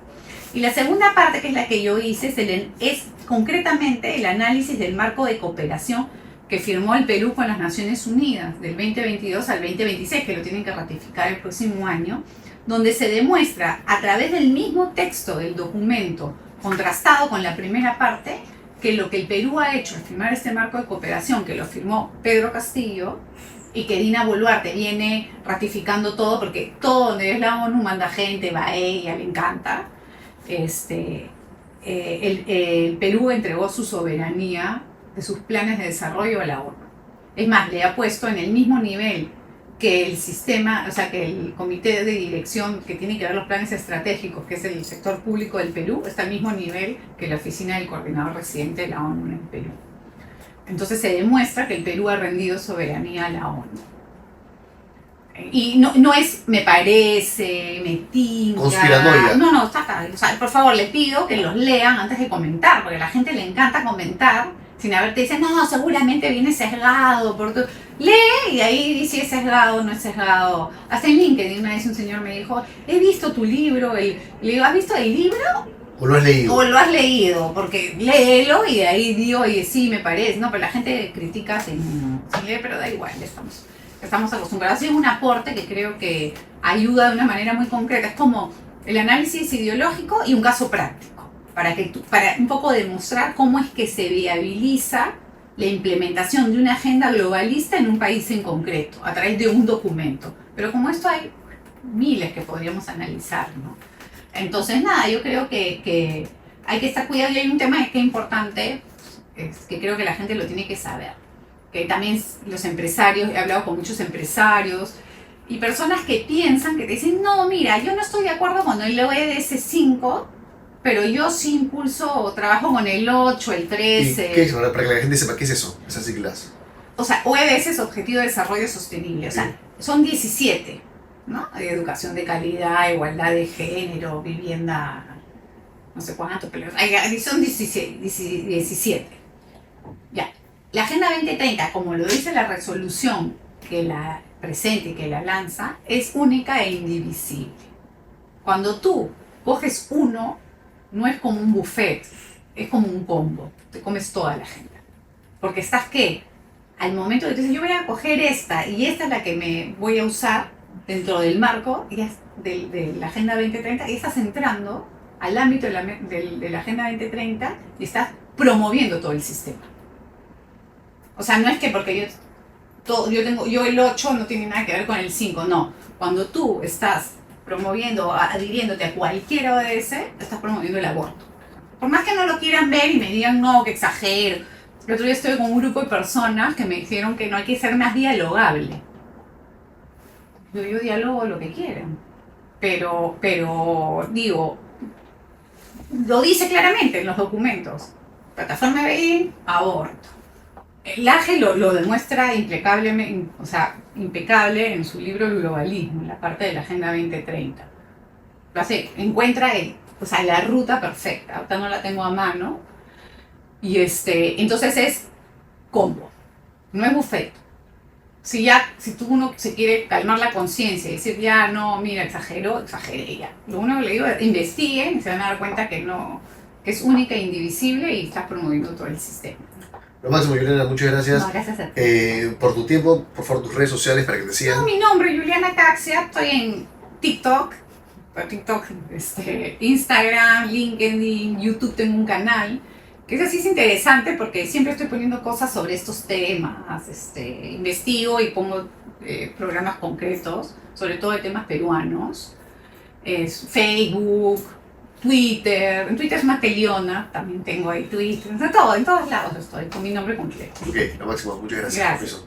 Y la segunda parte, que es la que yo hice, es concretamente el análisis del marco de cooperación que firmó el Perú con las Naciones Unidas del 2022 al 2026, que lo tienen que ratificar el próximo año, donde se demuestra a través del mismo texto del documento, contrastado con la primera parte, que lo que el Perú ha hecho al firmar este marco de cooperación, que lo firmó Pedro Castillo, y que Dina Boluarte viene ratificando todo, porque todo donde es la ONU manda gente, va a ella, le encanta. El Perú entregó su soberanía de sus planes de desarrollo a la ONU. Es más, le ha puesto en el mismo nivel que el sistema, o sea, que el comité de dirección que tiene que ver los planes estratégicos, que es el sector público del Perú, está al mismo nivel que la oficina del coordinador residente de la ONU en el Perú. Entonces se demuestra que el Perú ha rendido soberanía a la ONU. Y no es me parece, me tinca. Conspiranoia. No, está acá. O sea, por favor, les pido que los lean antes de comentar, porque a la gente le encanta comentar sin haberte dicho, no, seguramente viene sesgado. Lee y ahí dice si es sesgado o no es sesgado. Hasta en LinkedIn una vez un señor me dijo, he visto tu libro. Le digo, ¿has visto el libro? ¿O lo has leído? O lo has leído, porque léelo y de ahí digo, oye, sí, me parece. No, pero la gente critica sin leer, pero da igual, estamos acostumbrados. Es un aporte que creo que ayuda de una manera muy concreta. Es como el análisis ideológico y un caso práctico, para un poco demostrar cómo es que se viabiliza la implementación de una agenda globalista en un país en concreto, a través de un documento. Pero como esto hay miles que podríamos analizar, ¿no? Entonces, nada, yo creo que hay que estar cuidado. Y hay un tema que es importante, que creo que la gente lo tiene que saber. Que también los empresarios, he hablado con muchos empresarios y personas que piensan, que te dicen, no, mira, yo no estoy de acuerdo con el ODS 5, pero yo sí impulso o trabajo con el 8, el 13. ¿Y qué es? Para que la gente sepa, ¿qué es eso? Esas siglas. O sea, ODS es Objetivo de Desarrollo Sostenible. O sea, son 17, ¿no? Educación de calidad, igualdad de género, vivienda, no sé cuánto, pero son 17. Ya. La Agenda 2030, como lo dice la resolución que la presenta y que la lanza, es única e indivisible. Cuando tú coges uno no es como un buffet, es como un combo. Te comes toda la agenda. Porque estás que, al momento que tú dices, yo voy a coger esta y esta es la que me voy a usar dentro del marco de la Agenda 2030, y estás entrando al ámbito de la Agenda 2030 y estás promoviendo todo el sistema. O sea, no es que porque yo el 8 no tiene nada que ver con el 5, no. Cuando tú estás promoviendo, adhiriéndote a cualquier ODS, estás promoviendo el aborto. Por más que no lo quieran ver y me digan, no, que exagero. El otro día estuve con un grupo de personas que me dijeron que no hay que ser más dialogable. Yo dialogo lo que quieran. Pero digo, lo dice claramente en los documentos. Plataforma BI, aborto. El AGE lo demuestra impecablemente, o sea, impecable en su libro El globalismo, en la parte de la Agenda 2030. Lo hace, encuentra la ruta perfecta. Ahorita no la tengo a mano. Y entonces es combo, no es buffet. Si uno se quiere calmar la conciencia y decir, ya no, mira, exageré ya. Lo único que le digo es investiguen y se van a dar cuenta que es única e indivisible y estás promoviendo todo el sistema. Lo máximo, Juliana, muchas gracias, No, gracias a ti. por tu tiempo, por favor, tus redes sociales para que te sigan. No, mi nombre es Juliana Caxia, estoy en TikTok, Instagram, LinkedIn, YouTube, tengo un canal. Que eso sí es interesante porque siempre estoy poniendo cosas sobre estos temas, investigo y pongo programas concretos, sobre todo de temas peruanos, Facebook, Twitter, en Twitter es Mateliona, también tengo ahí Twitter, en todos lados estoy, con mi nombre completo. Ok, lo máximo, muchas gracias. Gracias.